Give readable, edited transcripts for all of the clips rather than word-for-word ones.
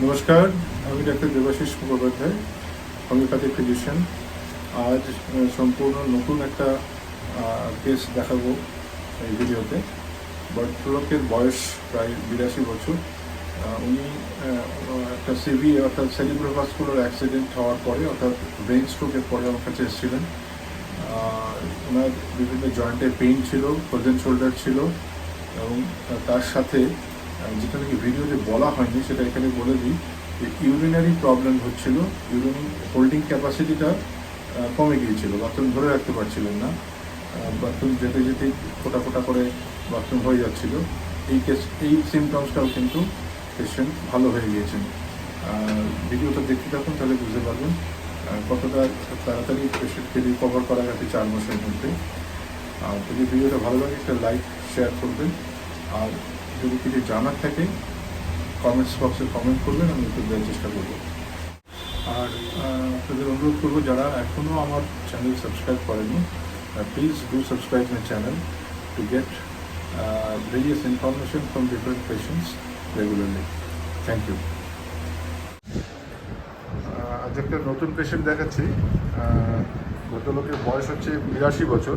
নমস্কার, আমি doctor Debashis Mukhopadhyay, homeopathic physician. আজ সম্পূর্ণ নতুন একটা কেস দেখাবো এই ভিডিওতে। ভদ্রলোকের বয়স প্রায় 82 বছর। উনি একটা সিভি অর্থাৎ সেরিব্রোভাস্কুলার অ্যাক্সিডেন্ট হওয়ার পরে অর্থাৎ ব্রেন স্ট্রোকের পরে আমার কাছে এসেছিলেন। ওনার বিভিন্ন জয়েন্টের পেইন ছিল, ফ্রোজেন শোল্ডার ছিল এবং তার সাথে যেটা নাকি ভিডিওতে বলা হয়নি সেটা এখানে বলে দিই যে ইউরিনারি প্রবলেম হচ্ছিল। ইউরিন হোল্ডিং ক্যাপাসিটিটা কমে গিয়েছিল, বাথরুম ধরে রাখতে পারছিলেন না, বাথরুম যেতে যেতেই ফোটা ফোটা করে বাথরুম হয়ে যাচ্ছিল। এই সিমটমসটাও কিন্তু পেশেন্ট ভালো হয়ে গিয়েছেন। ভিডিওটা দেখতে থাকুন, তাহলে বুঝতে পারবেন কতটা তাড়াতাড়ি পেশেন্টকে রিকভার করা গেছে 4 মাসের মধ্যে। আর যদি ভিডিওটা ভালো লাগে একটা লাইক শেয়ার করবেন, আর যদি কিছু জানার থাকে কমেন্টস বক্সে কমেন্ট করবেন, আমি উত্তর দেওয়ার চেষ্টা করব। আর আপনাদের অনুরোধ করবো যারা এখনও আমার চ্যানেল সাবস্ক্রাইব করেনি, please do subscribe my channel to get various information from different patients regularly. Thank you. আজ একটা নতুন পেশেন্ট দেখাচ্ছি। ভদ্রলোকের বয়স হচ্ছে 82 বছর।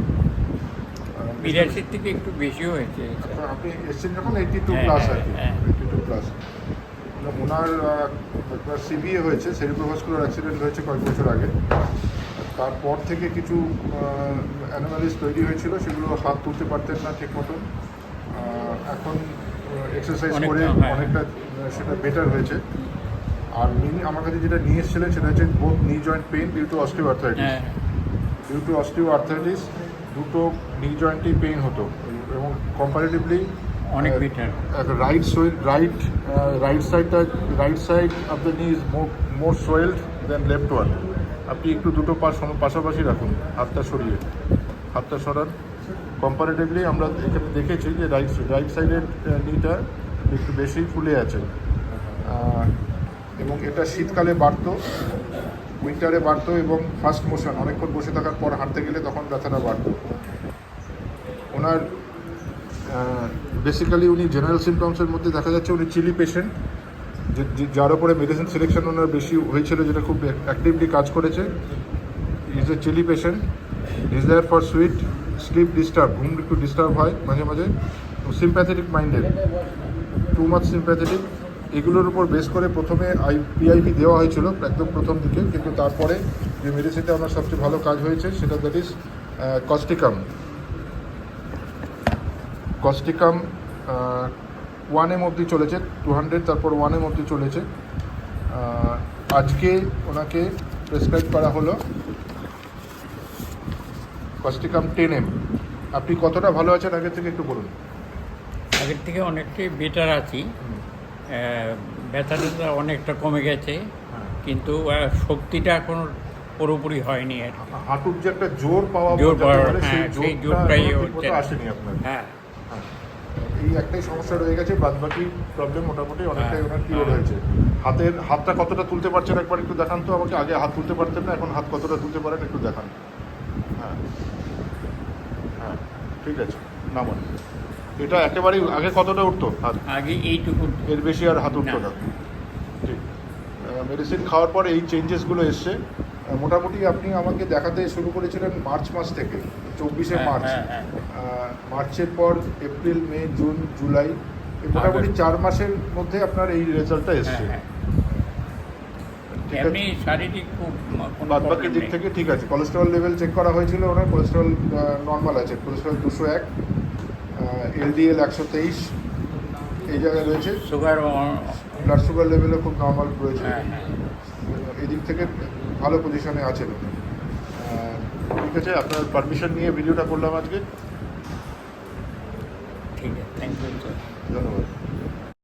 82 থেকে একটু বেশিও হয়েছে। আপনি এসছেন যখন 82 প্লাস আর কি, 82 প্লাস। ওনার একবার সিবিএ হয়েছে, সেরিব্রোভাস্কুলার অ্যাক্সিডেন্ট হয়েছে কয়েক বছর আগে। তারপর থেকে কিছু অ্যানোমালিস তৈরি হয়েছিল, সেগুলো হাত তুলতে পারতেন না ঠিক মতন। এখন এক্সারসাইজ করে অনেকটা সেটা বেটার হয়েছে। আর আমার কাছে যেটা নিয়ে এসেছিলেন সেটা হচ্ছে both knee joint pain due to osteoarthritis. Due to osteoarthritis দুটো নি জয়েন্টেই পেইন হতো এবং কম্পারেটিভলি অনেক better. Right side of the knee is more swelled than left one. আপনি একটু দুটো পাশাপাশি রাখুন, হাতটা সরান। কম্পারেটিভলি আমরা এখানে দেখেছি যে রাইট সাইডের নিটা একটু বেশি ফুলে আছে এবং এটা শীতকালে বাড়তো, উইন্টারে বাড়তো এবং ফাস্ট মোশন অনেকক্ষণ বসে থাকার পর হাঁটতে গেলে তখন ব্যথাটা বাড়তো। ওনার বেসিক্যালি উনি জেনারেল সিমটমসের মধ্যে দেখা যাচ্ছে উনি চিলি পেশেন্ট, যার উপরে মেডিসিন সিলেকশন ওনার বেশি হয়েছিল, যেটা খুব অ্যাক্টিভলি কাজ করেছে। Is a chilly patient, desire for sweet, sleep disturb, ঘুম একটু ডিস্টার্ব হয় মাঝে মাঝে, sympathetic minded, too much sympathetic. এগুলোর উপর বেস করে প্রথমে পিআইভি দেওয়া হয়েছিল একদম প্রথম দিকে, কিন্তু তারপরে যে মেডিসিনটা আমার সবচেয়ে ভালো কাজ হয়েছে সেটা দ্যাট ইজ কস্টিকাম 1M অবধি চলেছে, 200, তারপর 1M অবধি চলেছে। আজকে ওনাকে প্রেসক্রাইব করা হলো কস্টিকাম 10M। আপনি কতটা ভালো আছেন আগের থেকে একটু বলুন। আগের থেকে অনেকটাই বেটার আছি, ব্যথাটা অনেকটা কমে গেছে, কিন্তু শক্তিটা এখন পুরোপুরি হয়নি। আর হাঁটুর যে একটা জোর পাওয়া, সেই জোরটাই আসেনি আপনার। হ্যাঁ, এই একটাই সমস্যা রয়ে গেছে, বাদবাকি প্রবলেম মোটামুটি অনেকটাই ওনার কিওর হয়েছে। হাতটা কতটা তুলতে পারছেন একবার একটু দেখান তো আমাকে। আগে হাত তুলতে পারতেন না, এখন হাত কতটা তুলতে পারেন একটু দেখান। হ্যাঁ, ঠিক আছে, নামান। এটা একেবারেই আগে কতটা উঠতো হাত? আগে এইটুকু, এর বেশি আর হাত উঠতো না। ঠিক, মেডিসিন খাওয়ার পর এই চেঞ্জেসগুলো এসছে। মোটামুটি আপনি আমাকে দেখাতে শুরু করেছিলেন মার্চ মাস থেকে, 24শে মার্চ। মার্চের পর এপ্রিল, মে, জুন, জুলাই, মোটামুটি 4 মাসের মধ্যে আপনার এই রেজাল্টটা এসছে। এমনি শারীরিক বাদবাকি দিক থেকে ঠিক আছে। কোলেস্টেরল লেভেল চেক করা হয়েছিল, ওনার কোলেস্টেরল নর্মাল আছে, কোলেস্টেরল 201, LDL 123 এই জায়গায় রয়েছে। ব্লাড সুগার লেভেলও খুব নর্মাল রয়েছে। এদিক থেকে ভালো পজিশনে আছেন। ঠিক আছে, আপনার পারমিশন নিয়ে ভিডিওটা করলাম আজকে। ঠিক আছে, থ্যাংক ইউ, ধন্যবাদ।